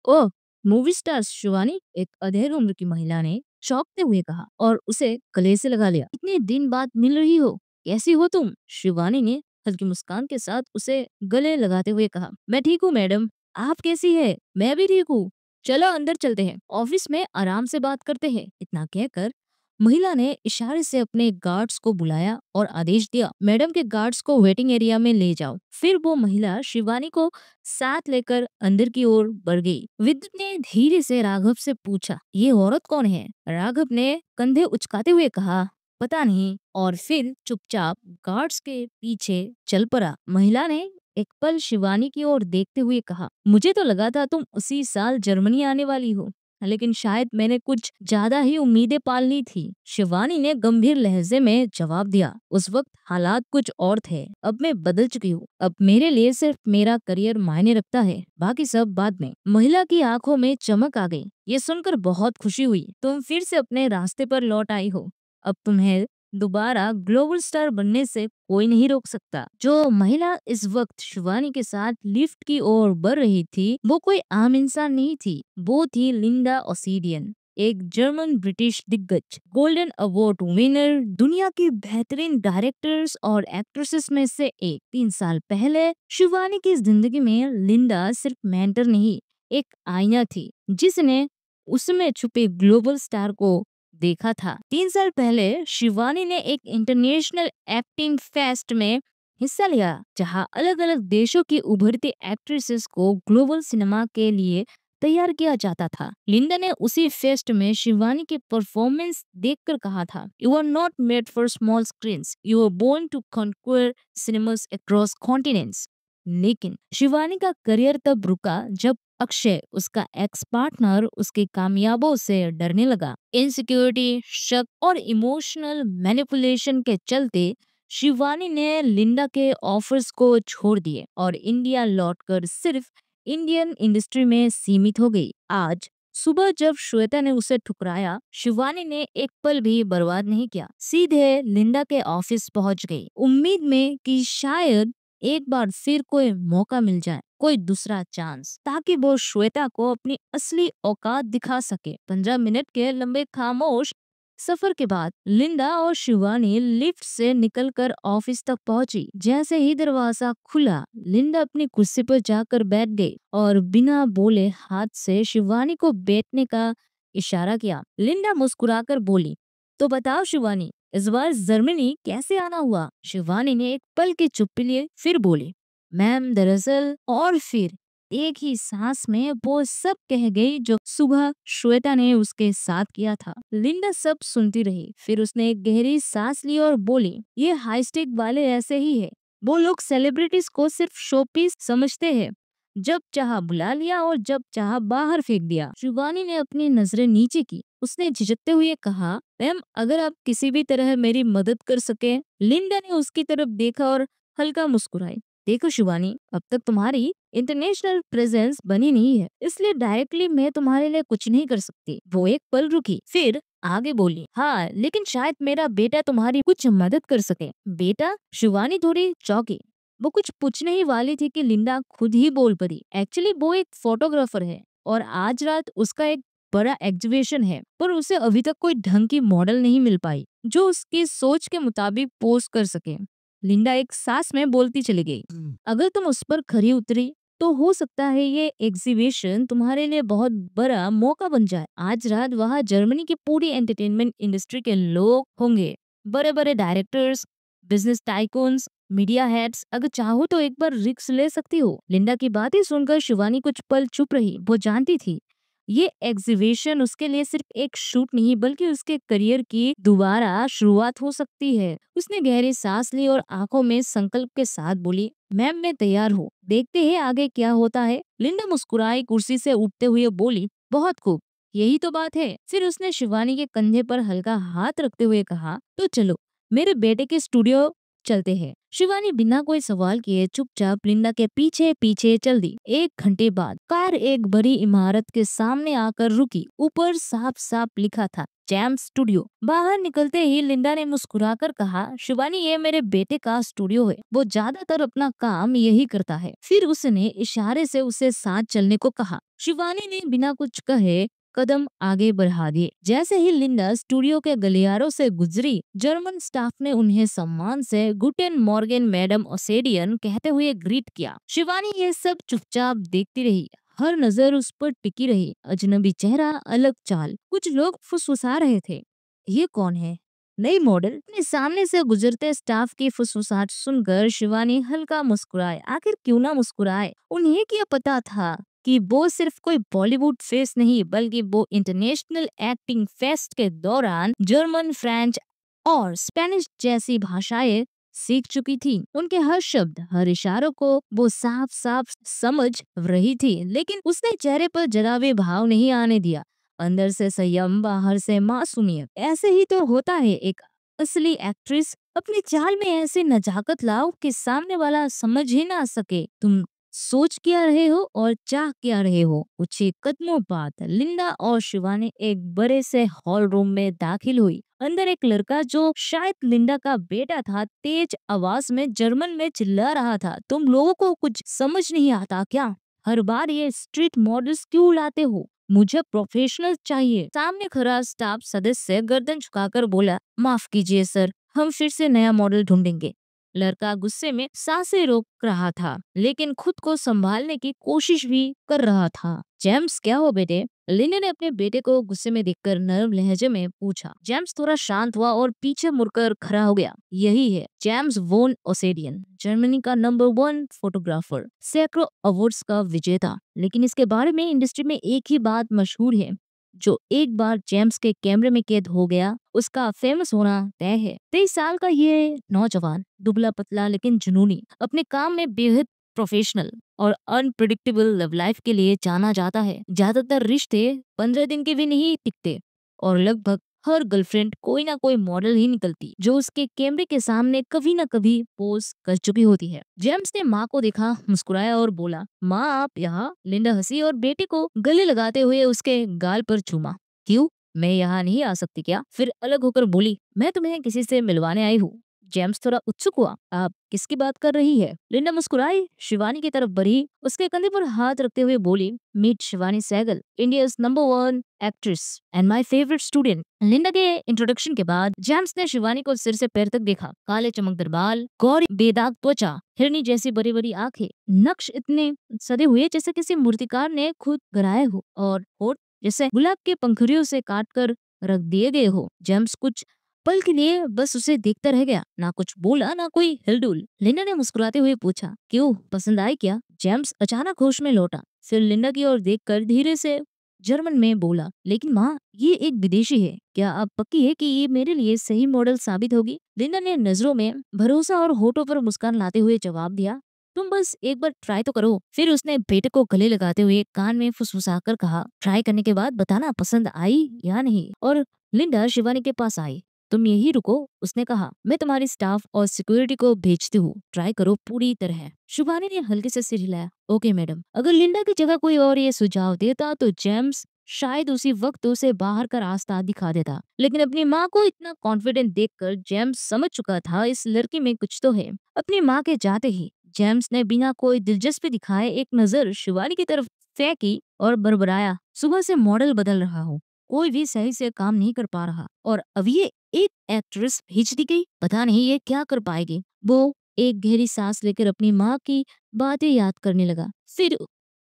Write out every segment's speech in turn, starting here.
ओह, movie star Shivani, एक अधेड़ उम्र की महिला ने चौंकते हुए कहा और उसे गले से लगा लिया। इतने दिन बाद मिल रही हो, कैसी हो तुम? शिवानी ने हल्की मुस्कान के साथ उसे गले लगाते हुए कहा, मैं ठीक हूँ मैडम, आप कैसी है? मैं भी ठीक हूँ। चलो अंदर चलते हैं, ऑफिस में आराम से बात करते हैं। इतना कहकर महिला ने इशारे से अपने गार्ड्स को बुलाया और आदेश दिया, मैडम के गार्ड्स को वेटिंग एरिया में ले जाओ। फिर वो महिला शिवानी को साथ लेकर अंदर की ओर बढ़ गई। विद्युत ने धीरे से राघव से पूछा, ये औरत कौन है? राघव ने कंधे उचकाते हुए कहा, पता नहीं, और फिर चुपचाप गार्ड्स के पीछे चल पड़ा। महिला ने एक पल शिवानी की ओर देखते हुए कहा, मुझे तो लगा था तुम उसी साल जर्मनी आने वाली हो, लेकिन शायद मैंने कुछ ज्यादा ही उम्मीदें पाल ली थी। शिवानी ने गंभीर लहजे में जवाब दिया, उस वक्त हालात कुछ और थे, अब मैं बदल चुकी हूँ। अब मेरे लिए सिर्फ मेरा करियर मायने रखता है, बाकी सब बाद में। महिला की आंखों में चमक आ गई। ये सुनकर बहुत खुशी हुई, तुम फिर से अपने रास्ते पर लौट आई हो। अब तुम्हें दोबारा ग्लोबल स्टार बनने से कोई नहीं रोक सकता। जो महिला इस वक्त शिवानी के साथ लिफ्ट की ओर बढ़ रही थी, वो कोई आम इंसान नहीं थी, वो थी लिंडा ओसिडियन, एक जर्मन ब्रिटिश दिग्गज, गोल्डन अवार्ड विनर, दुनिया की बेहतरीन डायरेक्टर्स और एक्ट्रेसेस में से एक। 3 साल पहले शिवानी की जिंदगी में लिंडा सिर्फ मेंटर नहीं, एक आईना थी जिसने उसमें छुपे ग्लोबल स्टार को देखा था। 3 साल पहले शिवानी ने एक इंटरनेशनल एक्टिंग फेस्ट में हिस्सा लिया, जहां अलग अलग देशों की उभरती एक्ट्रेसेस को ग्लोबल सिनेमा के लिए तैयार किया जाता था। लिंडा ने उसी फेस्ट में शिवानी की परफॉर्मेंस देखकर कहा था, you are not made for small screens, you are born to conquer cinemas across continents. लेकिन शिवानी का करियर तब रुका जब अक्षय, उसका एक्स पार्टनर, उसकी कामयाबों से डरने लगा। इनसिक्योरिटी, शक और इमोशनल मैनिपुलेशन के चलते शिवानी ने लिंडा के ऑफर्स को छोड़ दिए और इंडिया लौटकर सिर्फ इंडियन इंडस्ट्री में सीमित हो गई। आज सुबह जब श्वेता ने उसे ठुकराया, शिवानी ने एक पल भी बर्बाद नहीं किया, सीधे लिंडा के ऑफिस पहुंच गई, उम्मीद में कि शायद एक बार फिर कोई मौका मिल जाए, कोई दूसरा चांस, ताकि वो श्वेता को अपनी असली औकात दिखा सके। 15 मिनट के लंबे खामोश सफर के बाद लिंडा और शिवानी लिफ्ट से निकलकर ऑफिस तक पहुंची। जैसे ही दरवाजा खुला, लिंडा अपनी कुर्सी पर जाकर बैठ गई और बिना बोले हाथ से शिवानी को बैठने का इशारा किया। लिंडा मुस्कुराकर बोली, तो बताओ शिवानी, इस बार जर्मनी कैसे आना हुआ? शिवानी ने एक पल की चुप्पी लिए, फिर बोली, मैम दरअसल, और फिर एक ही सांस में वो सब कह गई जो सुबह श्वेता ने उसके साथ किया था। लिंडा सब सुनती रही, फिर उसने एक गहरी सांस ली और बोली, ये हाई स्टेक वाले ऐसे ही है, वो लोग सेलिब्रिटीज को सिर्फ शोपीस समझते हैं, जब चाहा बुला लिया और जब चाहा बाहर फेंक दिया। शिवानी ने अपनी नजरें नीचे की, उसने झिझकते हुए कहा, मैम अगर आप किसी भी तरह मेरी मदद कर सके। लिंडा ने उसकी तरफ देखा और हल्का मुस्कुराई, देखो शिवानी, अब तक तुम्हारी इंटरनेशनल प्रेजेंस बनी नहीं है, इसलिए डायरेक्टली मैं तुम्हारे लिए कुछ नहीं कर सकती। वो एक पल रुकी, फिर आगे बोली, हाँ लेकिन शायद मेरा बेटा तुम्हारी कुछ मदद कर सके। बेटा? शिवानी थोड़ी चौंकी, वो कुछ पूछने ही वाली थी कि लिंडा खुद ही बोल पड़ी, एक्चुअली वो एक फोटोग्राफर है और आज रात उसका एक बड़ा एग्जीबिशन है, पर उसे अभी तक कोई ढंग की मॉडल नहीं मिल पाई जो उसकी सोच के मुताबिक पोज कर सके। लिंडा एक सांस में बोलती चली गई, अगर तुम उस पर खरी उतरी तो हो सकता है ये एग्जीबिशन तुम्हारे लिए बहुत बड़ा मौका बन जाए। आज रात वहाँ जर्मनी की पूरी एंटरटेनमेंट इंडस्ट्री के लोग होंगे, बड़े बड़े directors, business tycoons, media heads, अगर चाहो तो एक बार रिस्क ले सकती हो। लिंडा की बातें सुनकर शिवानी कुछ पल चुप रही, वो जानती थी ये एग्जीबिशन उसके लिए सिर्फ एक शूट नहीं बल्कि उसके करियर की दोबारा शुरुआत हो सकती है। उसने गहरी सांस ली और आंखों में संकल्प के साथ बोली, मैम मैं तैयार हूँ, देखते हैं आगे क्या होता है। लिंडा मुस्कुराई, कुर्सी से उठते हुए बोली, बहुत खूब, यही तो बात है। फिर उसने शिवानी के कंधे पर हल्का हाथ रखते हुए कहा, तो चलो मेरे बेटे के स्टूडियो चलते हैं। शिवानी बिना कोई सवाल किए चुपचाप लिंडा के पीछे पीछे चल दी। 1 घंटे बाद कार एक बड़ी इमारत के सामने आकर रुकी। ऊपर साफ साफ लिखा था जैम स्टूडियो। बाहर निकलते ही लिंडा ने मुस्कुराकर कहा, शिवानी ये मेरे बेटे का स्टूडियो है, वो ज्यादातर अपना काम यही करता है। फिर उसने इशारे से उसे साथ चलने को कहा। शिवानी ने बिना कुछ कहे कदम आगे बढ़ा दिए। जैसे ही लिंडा स्टूडियो के गलियारों से गुजरी, जर्मन स्टाफ ने उन्हें सम्मान से गुटेन मॉर्गेन मैडम ओसेडियन कहते हुए ग्रीट किया। शिवानी ये सब चुपचाप देखती रही, हर नजर उस पर टिकी रही। अजनबी चेहरा, अलग चाल। कुछ लोग फुसफुसा रहे थे, ये कौन है, नई मॉडल? अपने सामने से गुजरते स्टाफ की फुसफुसाहट सुनकर शिवानी हल्का मुस्कुराए। आखिर क्यों ना मुस्कुराए, उन्हें क्या पता था कि वो सिर्फ कोई बॉलीवुड फेस नहीं, बल्कि वो इंटरनेशनल एक्टिंग फेस्ट के दौरान जर्मन, फ्रेंच और स्पेनिश जैसी भाषाएं सीख चुकी थी। उनके हर शब्द, हर इशारों को वो साफ साफ समझ रही थी, लेकिन उसने चेहरे पर जरा भी भाव नहीं आने दिया। अंदर से संयम, बाहर से मासूमियत। ऐसे ही तो होता है एक असली एक्ट्रेस। अपनी चाल में ऐसी नजाकत लाओ कि सामने वाला समझ ही ना सके तुम सोच क्या रहे हो और चाह क्या रहे हो। कुछ ही कदमों बाद लिंडा और शिवानी एक बड़े से हॉल रूम में दाखिल हुई। अंदर एक लड़का जो शायद लिंडा का बेटा था, तेज आवाज में जर्मन में चिल्ला रहा था, तुम लोगों को कुछ समझ नहीं आता क्या? हर बार ये स्ट्रीट मॉडल्स क्यों लाते हो? मुझे प्रोफेशनल चाहिए। सामने खड़ा स्टाफ सदस्य गर्दन झुकाकर बोला, माफ कीजिए सर, हम फिर से नया मॉडल ढूंढेंगे। लड़का गुस्से में सांसें रोक रहा था, लेकिन खुद को संभालने की कोशिश भी कर रहा था। जेम्स क्या हो बेटे? लिंडा ने अपने बेटे को गुस्से में देखकर नरम लहजे में पूछा। जेम्स थोड़ा शांत हुआ और पीछे मुड़कर खड़ा हो गया। यही है जेम्स वोन ओसेडियन, जर्मनी का नंबर 1 फोटोग्राफर, सैकड़ों अवार्ड्स का विजेता। लेकिन इसके बारे में इंडस्ट्री में एक ही बात मशहूर है, जो एक बार जेम्स के कैमरे में कैद हो गया, उसका फेमस होना तय है। 23 साल का ये नौजवान, दुबला पतला लेकिन जुनूनी, अपने काम में बेहद प्रोफेशनल और अनप्रिडिक्टेबल लव लाइफ के लिए जाना जाता है। ज्यादातर रिश्ते 15 दिन के भी नहीं टिकते और लगभग हर गर्लफ्रेंड कोई ना कोई मॉडल ही निकलती, जो उसके कैमरे के सामने कभी ना कभी पोज कर चुकी होती है। जेम्स ने माँ को देखा, मुस्कुराया और बोला, माँ आप यहाँ? लिंडा हंसी और बेटे को गले लगाते हुए उसके गाल पर चूमा। क्यों, मैं यहाँ नहीं आ सकती क्या? फिर अलग होकर बोली, मैं तुम्हें किसी से मिलवाने आई हूँ। जेम्स थोड़ा उत्सुक हुआ, आप किसकी बात कर रही है? लिंडा मुस्कुराई, शिवानी की तरफ बढ़ी, उसके कंधे पर हाथ रखते हुए बोली, meet Shivani Sehgal, India's number 1 actress and my favourite student. Linda के इंट्रोडक्शन के बाद जेम्स ने शिवानी को सिर से पैर तक देखा। काले चमकदार बाल, गौरी बेदाग त्वचा, हिरनी जैसी बड़ी बड़ी आंखें, नक्श इतने सदे हुए जैसे किसी मूर्तिकार ने खुद गढ़ाए हो, और होठ जैसे गुलाब के पंखुड़ियों से काट कर रख दिए गए हो। जेम्स कुछ पल के लिए बस उसे देखता रह गया, ना कुछ बोला ना कोई हिलडुल। लिंडा ने मुस्कुराते हुए पूछा, क्यों, पसंद आई क्या? जेम्स अचानक होश में लौटा, फिर लिंडा की ओर देखकर धीरे से जर्मन में बोला, लेकिन माँ ये एक विदेशी है, क्या आप पक्की है कि ये मेरे लिए सही मॉडल साबित होगी? लिंडा ने नजरों में भरोसा और होठों पर मुस्कान लाते हुए जवाब दिया, तुम बस एक बार ट्राई तो करो। फिर उसने बेटे को गले लगाते हुए कान में फुसफुसाकर कहा, ट्राई करने के बाद बताना पसंद आई या नहीं। और लिंडा शिवानी के पास आई। तुम यही रुको, उसने कहा, मैं तुम्हारी स्टाफ और सिक्योरिटी को भेजती हूँ, ट्राई करो पूरी तरह। शिवानी ने हल्के से सिर हिलाया, ओके मैडम। अगर लिंडा की जगह कोई और ये सुझाव देता तो जेम्स शायद उसी वक्त उसे बाहर का रास्ता दिखा देता, लेकिन अपनी माँ को इतना कॉन्फिडेंट देखकर जेम्स समझ चुका था इस लड़की में कुछ तो है। अपनी माँ के जाते ही जेम्स ने बिना कोई दिलचस्पी दिखाए एक नजर शिवानी की तरफ फेंकी और बड़बड़ाया, सुबह से मॉडल बदल रहा हूँ, कोई भी सही से काम नहीं कर पा रहा, और अब ये एक एक्ट्रेस भेज दी गई, पता नहीं ये क्या कर पाएगी। वो एक गहरी सांस लेकर अपनी माँ की बातें याद करने लगा, फिर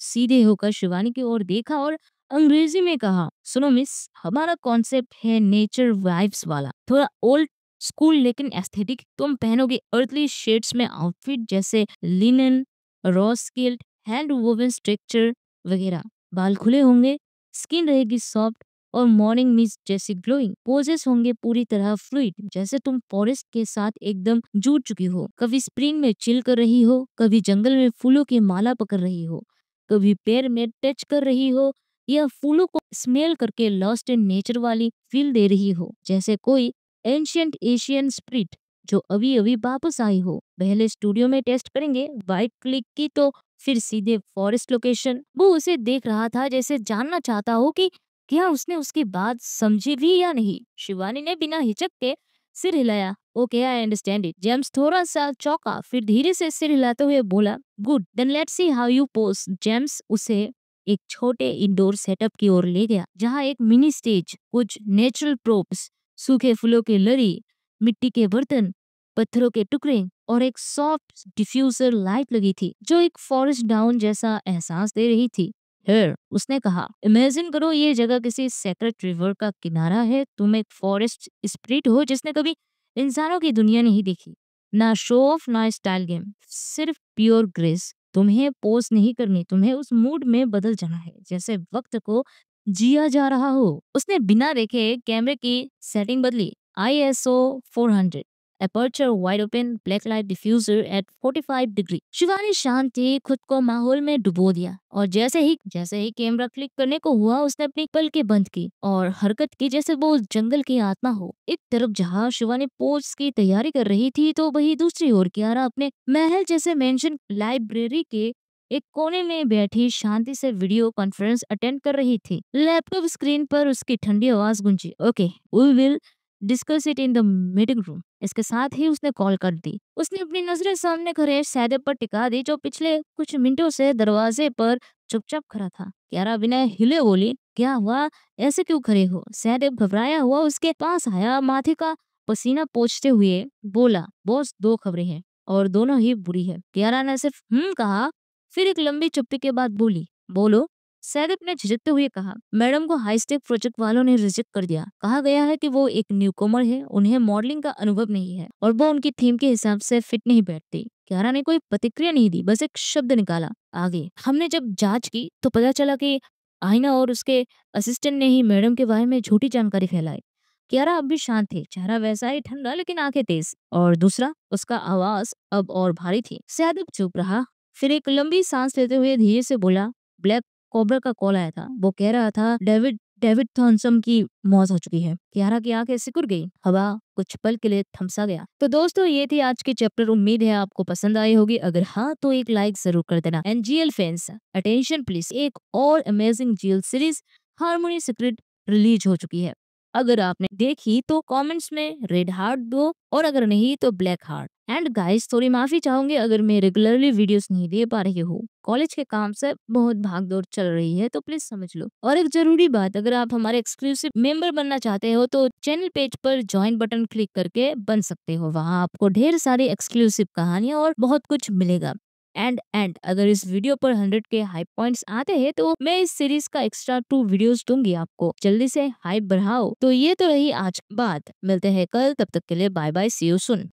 सीधे होकर शिवानी की ओर देखा और अंग्रेजी में कहा, सुनो मिस, हमारा कॉन्सेप्ट है नेचर वाइब्स वाला, थोड़ा ओल्ड स्कूल लेकिन एस्थेटिक। तुम पहनोगे अर्थली शेड्स में आउटफिट जैसे linen, raw silk, hand woven structure वगैरह। बाल खुले होंगे, स्किन रहेगी सॉफ्ट और मॉर्निंग मिस्ट जैसी ग्लोइंग। पोजेस होंगे पूरी तरह फ्लूइड, जैसे तुम फॉरेस्ट के साथ एकदम जुड़ चुकी हो। कभी स्प्रिंग में चिल कर रही हो, कभी जंगल में फूलों की माला पकड़ रही हो, कभी पैर में टच कर रही हो, या फूलों को स्मेल करके लॉस्ट इन नेचर वाली फील दे रही हो, जैसे कोई एंशियंट एशियन स्पिरिट। जो अभी अभी वापस आई हो। पहले स्टूडियो में टेस्ट करेंगे। वाइट क्लिक की तो फिर सीधे फॉरेस्ट लोकेशन। वो उसे देख रहा था जैसे जानना चाहता हो कि क्या उसने उसकी बात समझी भी या नहीं। शिवानी ने बिना हिचक के सिर हिलाया। Okay, I understand it. James थोड़ा सा चौंका, फिर धीरे से सिर हिलाते हुए बोला, good, then let's see how you pose. James उसे एक छोटे इंडोर सेटअप की ओर ले गया, जहाँ एक मिनी स्टेज, कुछ नेचुरल प्रोप्स, सूखे फूलों की लड़ी, मिट्टी के बर्तन, पत्थरों के टुकड़े और एक सॉफ्ट डिफ्यूजर लाइट लगी थी, जो एक फॉरेस्ट डाउन जैसा एहसास दे रही थी। हियर, उसने कहा, इमेजिन करो ये जगह किसी सेक्रेट रिवर का किनारा है। तुम एक फॉरेस्ट स्पिरिट हो जिसने कभी इंसानों की दुनिया नहीं देखी। ना शो ऑफ, ना स्टाइल गेम, सिर्फ प्योर ग्रेस। तुम्हें पोज नहीं करनी, तुम्हें उस मूड में बदल जाना है जैसे वक्त को जिया जा रहा हो। उसने बिना देखे कैमरे की सेटिंग बदली। ISO 400, aperture wide open, black light diffuser at 45 degree. Shivani शांत थी, खुद को माहौल में डुबो दिया, और जैसे ही कैमरा क्लिक करने को हुआ, उसने अपनी पलकें बंद की और हरकत की जैसे वो जंगल की आत्मा हो। एक तरफ जहाँ शिवानी पोज की तैयारी कर रही थी, तो वही दूसरी ओर कियारा अपने महल जैसे मेंशन लाइब्रेरी के एक कोने में बैठी शांति से वीडियो कॉन्फ्रेंस अटेंड कर रही थी। लैपटॉप स्क्रीन पर उसकी ठंडी आवाज गूंजी, okay, we will discuss it in the meeting room. इसके साथ ही उसने कॉल कर दी। उसने अपनी नजरें सामने खड़े सैदेब पर टिका दी, जो पिछले कुछ मिनटों से दरवाजे पर चुपचाप खड़ा था। क्यारा बिना हिले बोली, क्या हुआ, ऐसे क्यों खड़े हो? सैदेब घबराया हुआ उसके पास आया, माथे का पसीना पोंछते हुए बोला, बॉस, दो खबरें हैं और दोनों ही बुरी है। क्यारा ने सिर्फ कहा, फिर एक लंबी चुप्पी के बाद बोली, बोलो। सैदब ने झिझकते हुए कहा, मैडम को हाईस्टेक प्रोजेक्ट वालों ने रिजेक्ट कर दिया। कहा गया है कि वो एक न्यूकमर है, उन्हें मॉडलिंग का अनुभव नहीं है और वो उनकी थीम के हिसाब से फिट नहीं बैठती। क्यारा ने कोई प्रतिक्रिया नहीं दी, बस एक शब्द निकाला, आगे। हमने जब जांच की तो पता चला कि आईना और उसके असिस्टेंट ने ही मैडम के बारे में झूठी जानकारी फैलाई। क्यारा अब भी शांत थी, चेहरा वैसा ही ठंडा लेकिन आंखें तेज। और दूसरा, उसका आवाज अब और भारी थी। सैदब चुप रहा, फिर एक लंबी सांस लेते हुए धीरे से बोला, ब्लैक कोबरा का कॉल आया था। वो कह रहा था डेविड डेविड थॉमसन की मौत हो चुकी है। कियारा की आंखें सिकुड़ गई, हवा कुछ पल के लिए थमसा गया। तो दोस्तों, ये थी आज की चैप्टर। उम्मीद है आपको पसंद आई होगी। अगर हाँ, तो एक लाइक जरूर कर देना। And GL fans, attention please, एक और amazing GL series harmony secret release हो चुकी है। अगर आपने देखी तो कमेंट्स में रेड हार्ट दो, और अगर नहीं तो ब्लैक हार्ट। एंड गाइस, थोड़ी माफी चाहूंगी अगर मैं रेगुलरली वीडियोस नहीं दे पा रही हूँ। कॉलेज के काम से बहुत भाग दौड़ चल रही है, तो प्लीज समझ लो। और एक जरूरी बात, अगर आप हमारे एक्सक्लूसिव मेंबर बनना चाहते हो तो चैनल पेज पर ज्वाइन बटन क्लिक करके बन सकते हो। वहाँ आपको ढेर सारी एक्सक्लूसिव कहानियां और बहुत कुछ मिलेगा। एंड अगर इस वीडियो पर 100 के हाई पॉइंट्स आते हैं तो मैं इस सीरीज का एक्स्ट्रा 2 वीडियोस दूंगी आपको। जल्दी से हाइप बढ़ाओ। तो ये तो रही आज की बात, मिलते हैं कल, तब तक के लिए bye bye, see you soon.